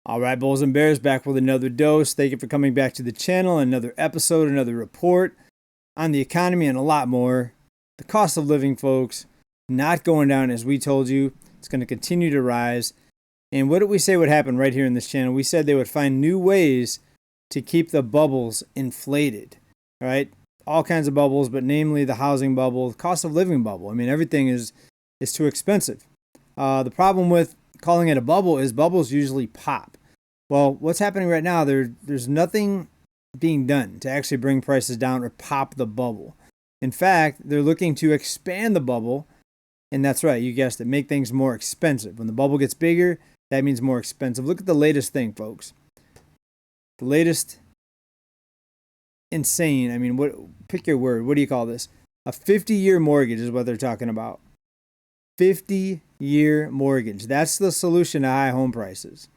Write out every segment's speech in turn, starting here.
All right, Bulls and Bears, back with another dose. Thank you for coming back to the channel. Another episode, another report on the economy and a lot more. The cost of living, folks, not going down as we told you. It's going to continue to rise. And what did we say would happen right here in this channel? We said they would find new ways to keep the bubbles inflated, all right? All kinds of bubbles, but namely the housing bubble, the cost of living bubble. I mean, everything is too expensive. The problem with calling it a bubble is bubbles usually pop. Well, what's happening right now, there's nothing being done to actually bring prices down or pop the bubble. In fact, they're looking to expand the bubble, and that's right, you guessed it, make things more expensive. When the bubble gets bigger, that means more expensive. Look at the latest thing, folks. The latest insane, I mean, pick your word, what do you call this? A 50-year mortgage is what they're talking about. 50-year mortgage. That's the solution to high home prices.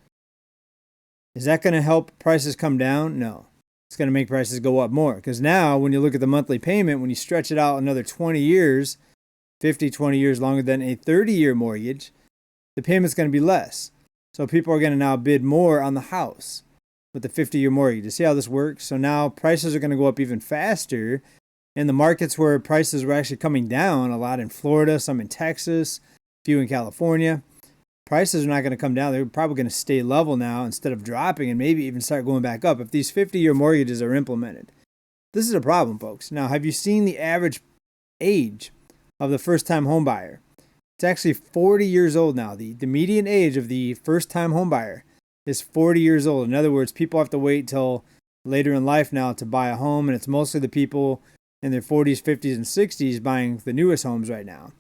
Is that going to help prices come down? No. It's going to make prices go up more. Because now, when you look at the monthly payment, when you stretch it out another 20 years, 20 years longer than a 30-year mortgage, the payment's going to be less. So people are going to now bid more on the house with the 50-year mortgage. You see how this works? So now prices are going to go up even faster. In the markets where prices were actually coming down, a lot in Florida, some in Texas, a few in California, prices are not going to come down. They're probably going to stay level now instead of dropping and maybe even start going back up if these 50-year mortgages are implemented. This is a problem, folks. Now, have you seen the average age of the first-time home buyer? It's actually 40 years old now. The median age of the first-time home buyer is 40 years old. In other words, people have to wait till later in life now to buy a home, and it's mostly the people in their 40s, 50s, and 60s buying the newest homes right now.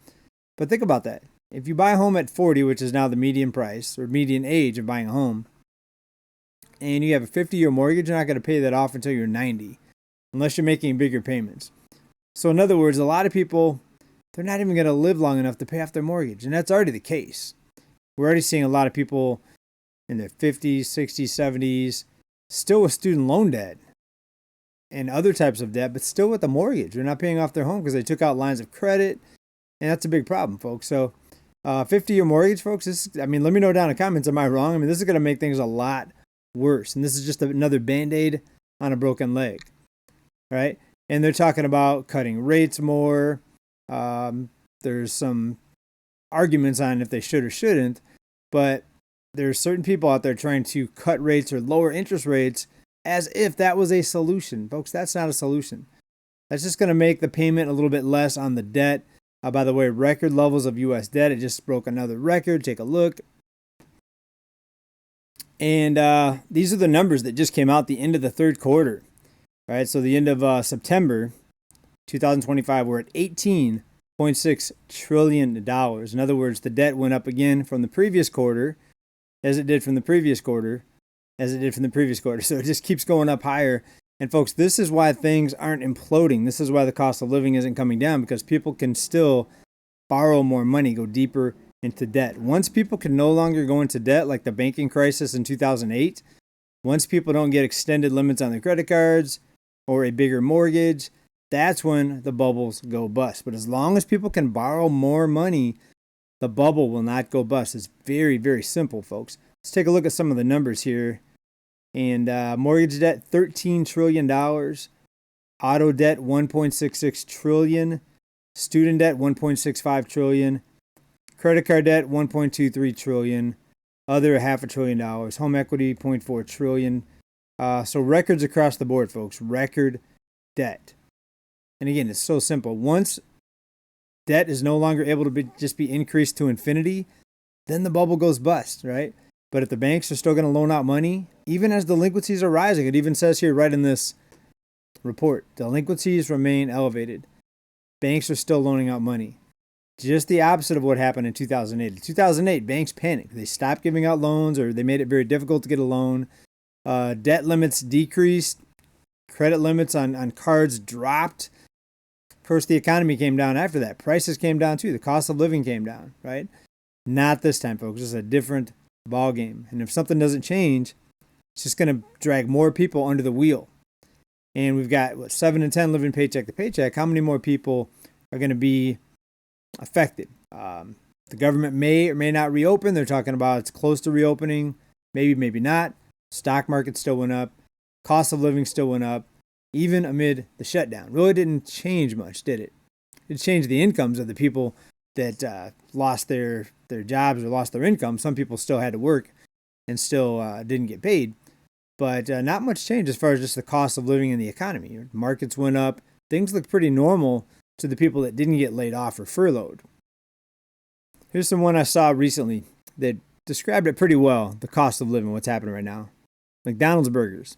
But think about that. If you buy a home at 40, which is now the median price or median age of buying a home, and you have a 50-year mortgage, you're not going to pay that off until you're 90, unless you're making bigger payments. So in other words, a lot of people, they're not even going to live long enough to pay off their mortgage, and that's already the case. We're already seeing a lot of people in their 50s, 60s, 70s, still with student loan debt and other types of debt, but still with a mortgage. They're not paying off their home because they took out lines of credit, and that's a big problem, folks. So 50-year mortgage, folks, let me know down in the comments, am I wrong? I mean, this is going to make things a lot worse, and this is just another Band-Aid on a broken leg, right? And they're talking about cutting rates more. There's some arguments on if they should or shouldn't, but there's certain people out there trying to cut rates or lower interest rates as if that was a solution. Folks, that's not a solution. That's just going to make the payment a little bit less on the debt. By the way, record levels of U.S. debt. It just broke another record. Take a look. And these are the numbers that just came out the end of the third quarter. All right, so the end of September 2025, we're at $18.6 trillion. In other words, the debt went up again from the previous quarter, as it did from the previous quarter, as it did from the previous quarter. So it just keeps going up higher. And folks, this is why things aren't imploding. This is why the cost of living isn't coming down, because people can still borrow more money, go deeper into debt. Once people can no longer go into debt, like the banking crisis in 2008, once people don't get extended limits on their credit cards or a bigger mortgage, that's when the bubbles go bust. But as long as people can borrow more money, the bubble will not go bust. It's very, very simple, folks. Let's take a look at some of the numbers here. And mortgage debt, $13 trillion. Auto debt, $1.66 trillion. Student debt, $1.65 trillion. Credit card debt, $1.23 trillion. Other, $0.5 trillion. Home equity, $0.4 trillion. So records across the board, folks. Record debt. And again, it's so simple. Once debt is no longer able to just be increased to infinity, then the bubble goes bust, right? But if the banks are still going to loan out money, even as delinquencies are rising, it even says here right in this report, delinquencies remain elevated. Banks are still loaning out money. Just the opposite of what happened in 2008. In 2008, banks panicked. They stopped giving out loans, or they made it very difficult to get a loan. Debt limits decreased. Credit limits on cards dropped. Of course, the economy came down after that. Prices came down too. The cost of living came down, right? Not this time, folks. This is a different ball game. And if something doesn't change, it's just going to drag more people under the wheel. And we've got 7 in 10 living paycheck to paycheck. How many more people are going to be affected? The government may or may not reopen. They're talking about it's close to reopening. Maybe, maybe not. Stock market still went up. Cost of living still went up, even amid the shutdown. Really didn't change much, did it? It changed the incomes of the people that lost their jobs or lost their income. Some people still had to work and still didn't get paid. But not much change as far as just the cost of living in the economy. Markets went up. Things looked pretty normal to the people that didn't get laid off or furloughed. Here's some one I saw recently that described it pretty well, the cost of living, what's happening right now. McDonald's burgers.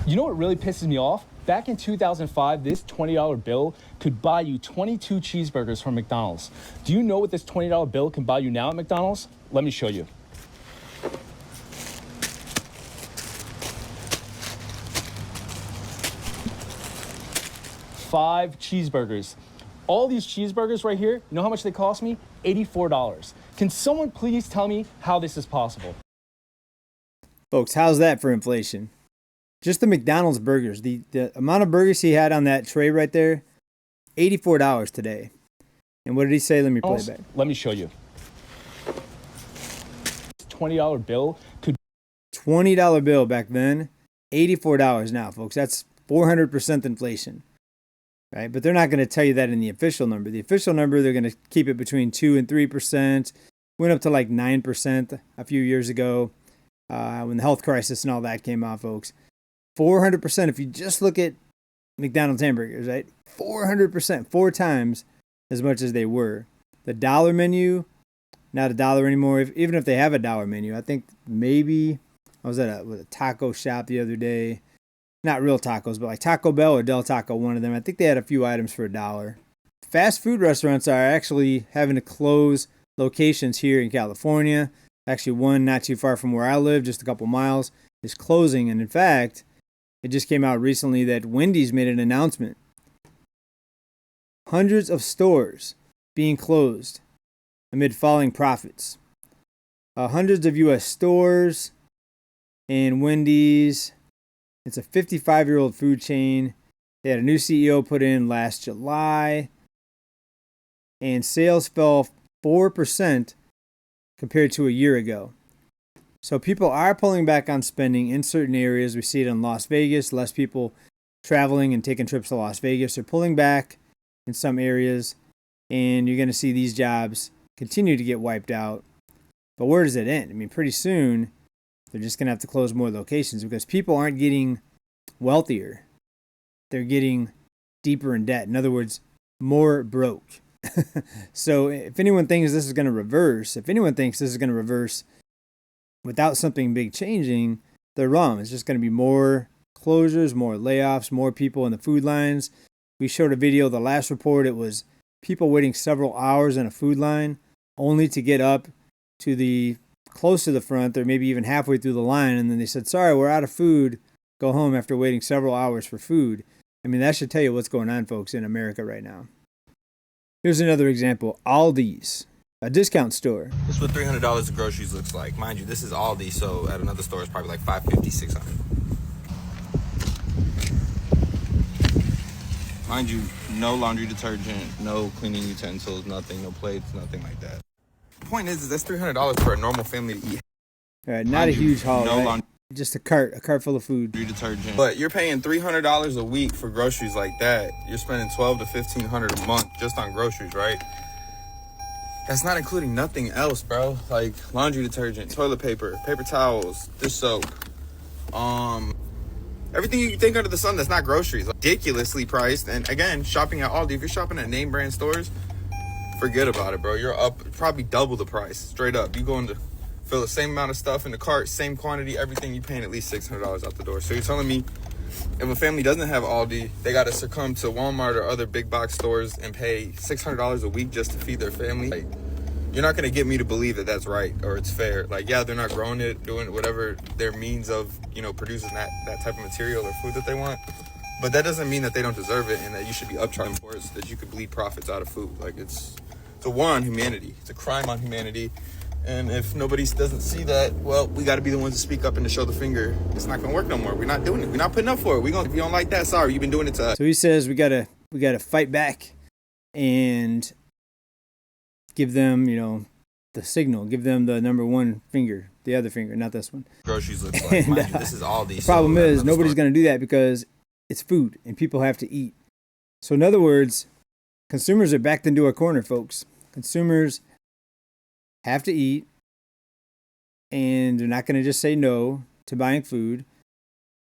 You know what really pisses me off? Back in 2005, this $20 bill could buy you 22 cheeseburgers from McDonald's. Do you know what this $20 bill can buy you now at McDonald's? Let me show you. Five cheeseburgers. All these cheeseburgers right here, you know how much they cost me? $84. Can someone please tell me how this is possible? Folks, how's that for inflation? Just the McDonald's burgers, the amount of burgers he had on that tray right there, $84 today. And what did he say? Let me play it back. Let me show you. $20 bill could... $20 bill back then, $84 now, folks. That's 400% inflation. Right? But they're not going to tell you that in the official number. The official number, they're going to keep it between 2 and 3%. Went up to like 9% a few years ago when the health crisis and all that came out, folks. 400% if you just look at McDonald's hamburgers, right? 400%, 4 times as much as they were. The dollar menu, not $1 anymore. Even if they have a dollar menu, I think maybe I was at a taco shop the other day. Not real tacos, but like Taco Bell or Del Taco, one of them. I think they had a few items for $1. Fast food restaurants are actually having to close locations here in California. Actually, one not too far from where I live, just a couple miles, is closing. And in fact, it just came out recently that Wendy's made an announcement. Hundreds of stores being closed amid falling profits. Hundreds of U.S. stores and Wendy's. It's a 55-year-old food chain. They had a new CEO put in last July. And sales fell 4% compared to a year ago. So people are pulling back on spending in certain areas. We see it in Las Vegas. Less people traveling and taking trips to Las Vegas. They're pulling back in some areas. And you're going to see these jobs continue to get wiped out. But where does it end? I mean, pretty soon, they're just going to have to close more locations because people aren't getting wealthier. They're getting deeper in debt. In other words, more broke. So if anyone thinks this is going to reverse, without something big changing, they're wrong. It's just going to be more closures, more layoffs, more people in the food lines. We showed a video, the last report, it was people waiting several hours in a food line only to get up to the close to the front or maybe even halfway through the line, and then they said, sorry, we're out of food, go home after waiting several hours for food. I mean, that should tell you what's going on, folks, in America right now. Here's another example. Aldi's, a discount store. This is what $300 of groceries looks like. Mind you, this is Aldi, so at another store it's probably like $550, $600. Mind you, no laundry detergent, no cleaning utensils, nothing, no plates, nothing like that. The point is that's $300 for a normal family to eat. All right, not a huge haul, no right? laundry Just a cart full of food. Detergent. But you're paying $300 a week for groceries like that. You're spending $1,200 to $1,500 a month just on groceries, right? That's not including nothing else, bro. Like laundry detergent, toilet paper, paper towels, dish soap, everything you can think under the sun that's not groceries. Ridiculously priced. And again, shopping at Aldi, if you're shopping at name brand stores, forget about it, bro. You're up probably double the price, straight up. You going to fill the same amount of stuff in the cart, same quantity, everything, you paying at least $600 out the door. So you're telling me if a family doesn't have Aldi, they got to succumb to Walmart or other big box stores and pay $600 a week just to feed their family? Like, you're not going to get me to believe that that's right or it's fair. Like, yeah, they're not growing it, doing whatever their means of, producing that type of material or food that they want. But that doesn't mean that they don't deserve it and that you should be upcharging for it so that you could bleed profits out of food. Like, it's a war on humanity. It's a crime on humanity. And if nobody doesn't see that, well, we got to be the ones to speak up and to show the finger. It's not going to work no more. We're not doing it. We're not putting up for it. If you don't like that, sorry, you've been doing it to us. So he says we gotta fight back and give them, the signal, give them the number one finger, the other finger, not this one. Groceries looks like. And, Mind you, this is Aldi. The problem is nobody's going to do that because it's food and people have to eat. So in other words, consumers are backed into a corner, folks. Consumers have to eat, and they're not going to just say no to buying food.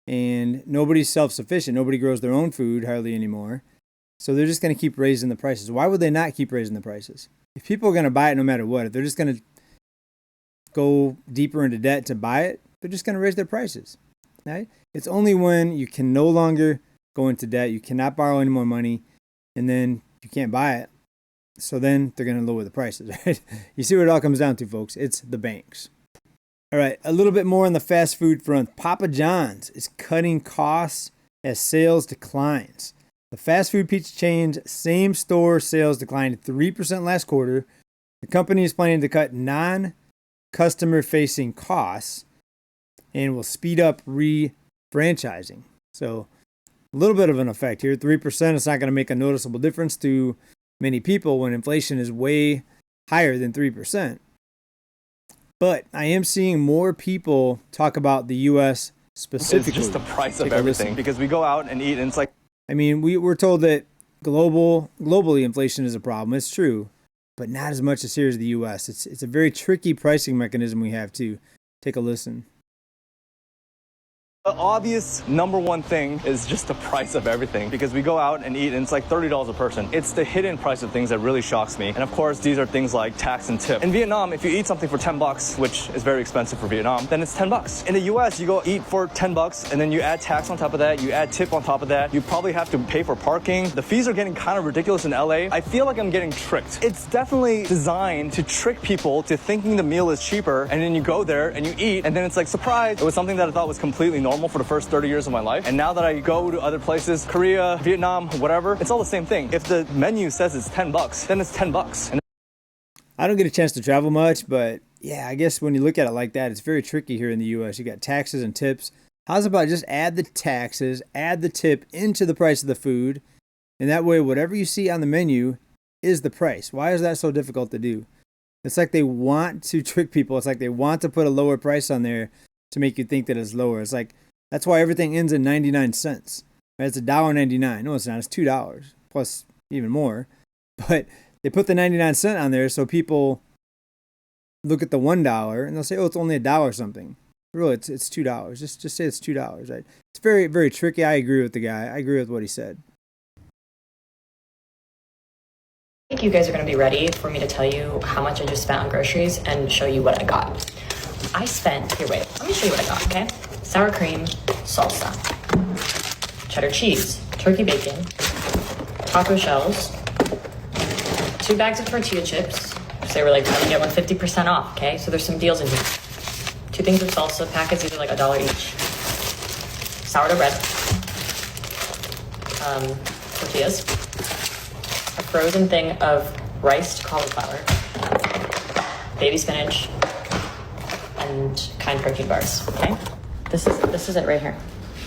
And nobody's self-sufficient. Nobody grows their own food hardly anymore. So they're just going to keep raising the prices. Why would they not keep raising the prices? If people are going to buy it no matter what, if they're just going to go deeper into debt to buy it, they're just going to raise their prices. Right? It's only when you can no longer go into debt, you cannot borrow any more money, and then you can't buy it. So then they're going to lower the prices. Right? You see what it all comes down to, folks. It's the banks. All right, a little bit more on the fast food front. Papa John's is cutting costs as sales declines. The fast food pizza chain's same-store sales declined 3% last quarter. The company is planning to cut non-customer-facing costs and will speed up re-franchising. So a little bit of an effect here. 3% is not going to make a noticeable difference to many people when inflation is way higher than 3%. But I am seeing more people talk about the U.S. specifically. It's just the price of everything because we go out and eat and it's like... I mean, we're told that globally inflation is a problem. It's true, but not as much as here as the U.S. It's a very tricky pricing mechanism we have to take a listen. The obvious number one thing is just the price of everything because we go out and eat and it's like $30 a person. It's the hidden price of things that really shocks me. And of course, these are things like tax and tip. In Vietnam, if you eat something for $10, which is very expensive for Vietnam, then it's $10. In the US, you go eat for $10 and then you add tax on top of that, you add tip on top of that. You probably have to pay for parking. The fees are getting kind of ridiculous in LA. I feel like I'm getting tricked. It's definitely designed to trick people to thinking the meal is cheaper and then you go there and you eat and then it's like, surprise, it was something that I thought was completely normal for the first 30 years of my life. And now that I go to other places, Korea, Vietnam, whatever, it's all the same thing. If the menu says it's $10, then it's $10. And I don't get a chance to travel much, but yeah, I guess when you look at it like that, it's very tricky here in the U.S. You got taxes and tips. How's about just add the taxes, add the tip into the price of the food, and that way whatever you see on the menu is the price. Why is that so difficult to do? It's like they want to trick people. It's like they want to put a lower price on there to make you think that it's lower. It's like, that's why everything ends in 99 cents. Right? It's $1.99. No, it's not. It's $2 plus even more. But they put the 99 cent on there so people look at the $1 and they'll say, oh, it's only $1 something. Really, it's $2. Just say it's $2. Right? It's very, very tricky. I agree with the guy. I agree with what he said. I think you guys are going to be ready for me to tell you how much I just spent on groceries and show you what I got. I spent, here, wait, let me show you what I got, okay? Sour cream, salsa, cheddar cheese, turkey bacon, taco shells, 2 bags of tortilla chips, which they were like trying to get 50% off, okay? So there's some deals in here. 2 things of salsa packets, these are like $1 each. Sourdough bread, tortillas, a frozen thing of riced cauliflower, baby spinach, and kind protein bars, okay? This is it right here.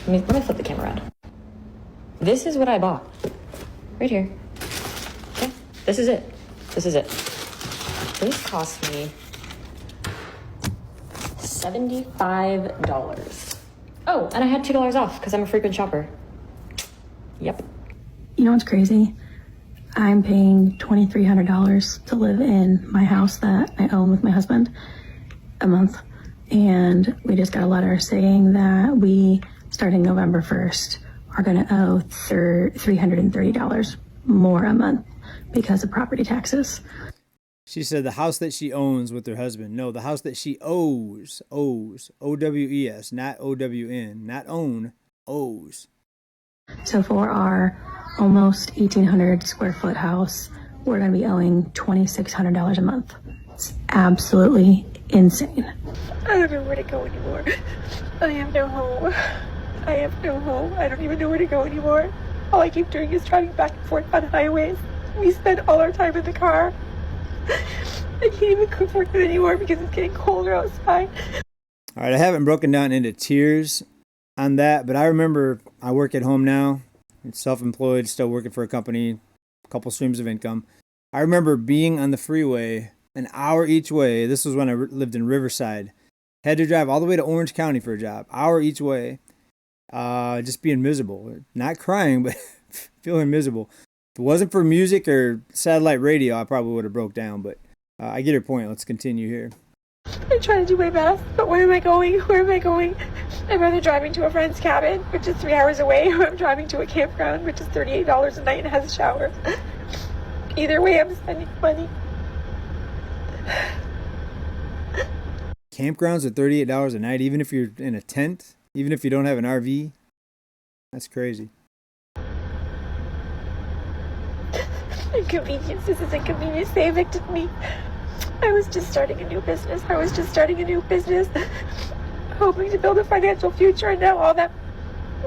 Let me flip the camera around. This is what I bought. Right here. Okay? This is it. This cost me $75. Oh, and I had $2 off because I'm a frequent shopper. Yep. You know what's crazy? I'm paying $2,300 to live in my house that I own with my husband a month. And we just got a letter saying that we, starting November 1st, are going to owe $330 more a month because of property taxes. She said the house that she owns with her husband. No, the house that she owes, O-W-E-S, not O-W-N, not own, owes. So for our almost 1,800 square foot house, we're going to be owing $2,600 a month. It's absolutely insane. I don't know where to go anymore. I have no home. I don't even know where to go anymore. All I keep doing is driving back and forth on highways. We spend all our time in the car. I can't even cook for it anymore because it's getting colder outside. All right, I haven't broken down into tears on that, but I remember I work at home now. I'm self-employed, still working for a company, a couple streams of income. I remember being on the freeway an hour each way. This was when I lived in Riverside, Had to drive all the way to Orange County for a job, hour each way. Just being miserable. Not crying, but feeling miserable. If it wasn't for music or satellite radio, I probably would have broke down. But I get your point. Let's continue here. I try to do my best, but where am I going? Where am I going? I'm either driving to a friend's cabin, which is 3 hours away, or I'm driving to a campground, which is $38 a night and has a shower. Either way, I'm spending money. Campgrounds are $38 a night, even if you're in a tent, even if you don't have an RV. That's crazy. Inconvenience. This is inconvenience. They evicted me. I was just starting a new business. Hoping to build a financial future, and now all that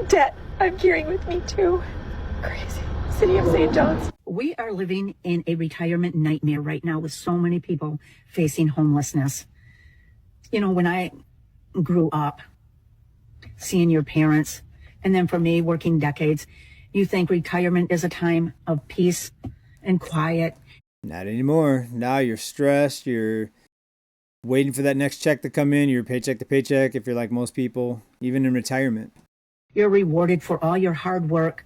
debt I'm carrying with me too. Crazy. City of St. John's. We are living in a retirement nightmare right now with so many people facing homelessness. You know, when I grew up, seeing your parents, and then for me, working decades, you think retirement is a time of peace and quiet. Not anymore. Now you're stressed. You're waiting for that next check to come in. You're paycheck to paycheck if you're like most people, even in retirement. You're rewarded for all your hard work.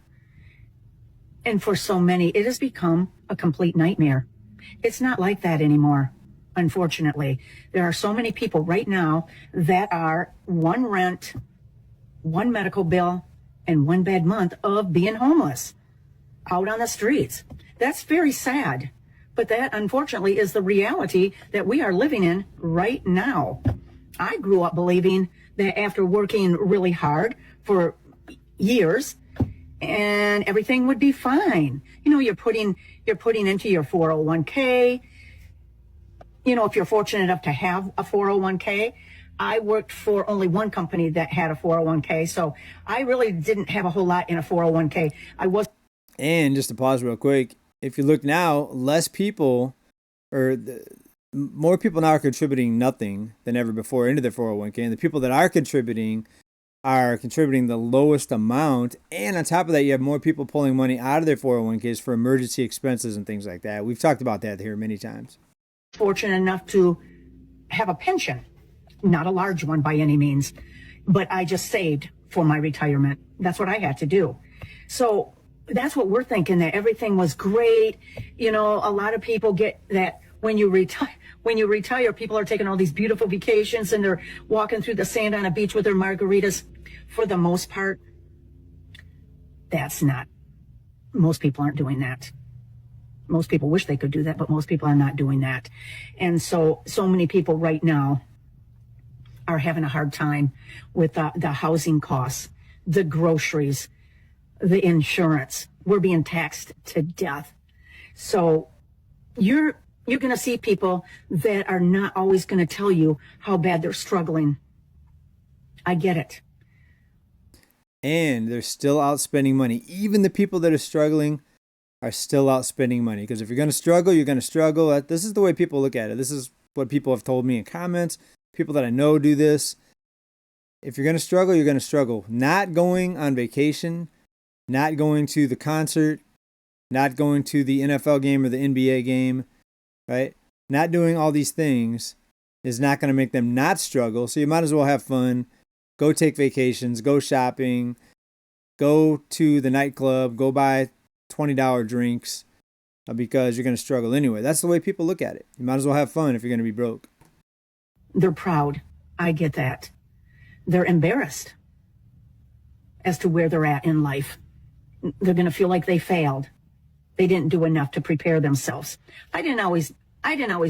And for so many, it has become a complete nightmare. It's not like that anymore, unfortunately. There are so many people right now that are one rent, one medical bill, and one bad month of being homeless out on the streets. That's very sad. But that, unfortunately, is the reality that we are living in right now. I grew up believing that after working really hard for years, and everything would be fine. You know, you're putting into your 401k. You know, if you're fortunate enough to have a 401k, I worked for only one company that had a 401k, so I really didn't have a whole lot in a 401k. And just to pause real quick, if you look now, less people, more people now are contributing nothing than ever before into their 401k. And the people that are contributing the lowest amount. And on top of that, you have more people pulling money out of their 401ks for emergency expenses and things like that. We've talked about that here many times. Fortunate enough to have a pension, not a large one by any means, but I just saved for my retirement. That's what I had to do. So that's what we're thinking, that everything was great. You know, a lot of people get that when you retire, people are taking all these beautiful vacations and they're walking through the sand on a beach with their margaritas. For the most part, most people aren't doing that. Most people wish they could do that, but most people are not doing that. And so many people right now are having a hard time with the housing costs, the groceries, the insurance. We're being taxed to death. So you're going to see people that are not always going to tell you how bad they're struggling. I get it. And they're still out spending money. Even the people that are struggling are still out spending money. Because if you're going to struggle, you're going to struggle. This is the way people look at it. This is what people have told me in comments. People that I know do this. If you're going to struggle, you're going to struggle. Not going on vacation, not going to the concert, not going to the NFL game or the NBA game, right? Not doing all these things is not going to make them not struggle. So you might as well have fun. Go take vacations, go shopping, go to the nightclub, go buy $20 drinks because you're going to struggle anyway. That's the way people look at it. You might as well have fun if you're going to be broke. They're proud. I get that. They're embarrassed as to where they're at in life. They're going to feel like they failed. They didn't do enough to prepare themselves. I didn't always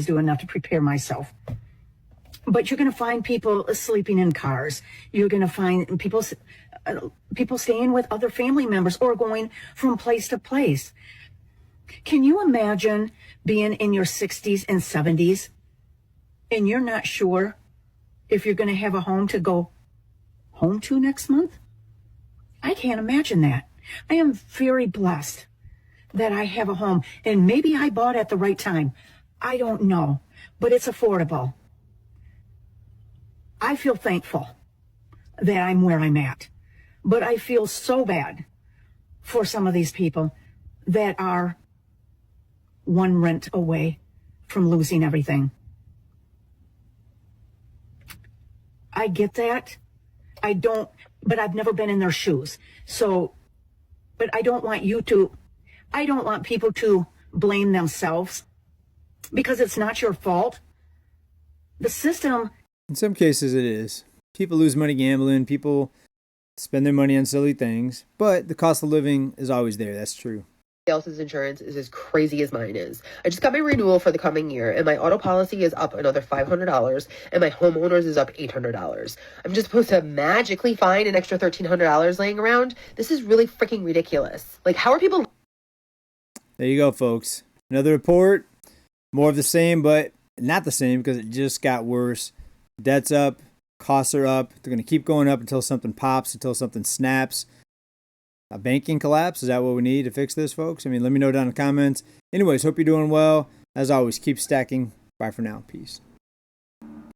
do enough to prepare myself. But you're going to find people sleeping in cars. You're going to find people staying with other family members or going from place to place. Can you imagine being in your 60s and 70s and you're not sure if you're going to have a home to go home to next month? I can't imagine that. I am very blessed that I have a home, and maybe I bought at the right time. I don't know, but it's affordable. I feel thankful that I'm where I'm at, but I feel so bad for some of these people that are one rent away from losing everything. I get that. But I've never been in their shoes. So, but I don't want people to blame themselves because it's not your fault. The system. In some cases, it is. People lose money gambling. People spend their money on silly things. But the cost of living is always there. That's true. Else's insurance is as crazy as mine is. I just got my renewal for the coming year, and my auto policy is up another $500, and my homeowner's is up $800. I'm just supposed to magically find an extra $1,300 laying around? This is really freaking ridiculous. Like, how are people... There you go, folks. Another report. More of the same, but not the same because it just got worse. Debt's up. Costs are up. They're going to keep going up until something pops, until something snaps. A banking collapse? Is that what we need to fix this, folks? I mean, let me know down in the comments. Anyways, hope you're doing well. As always, keep stacking. Bye for now. Peace.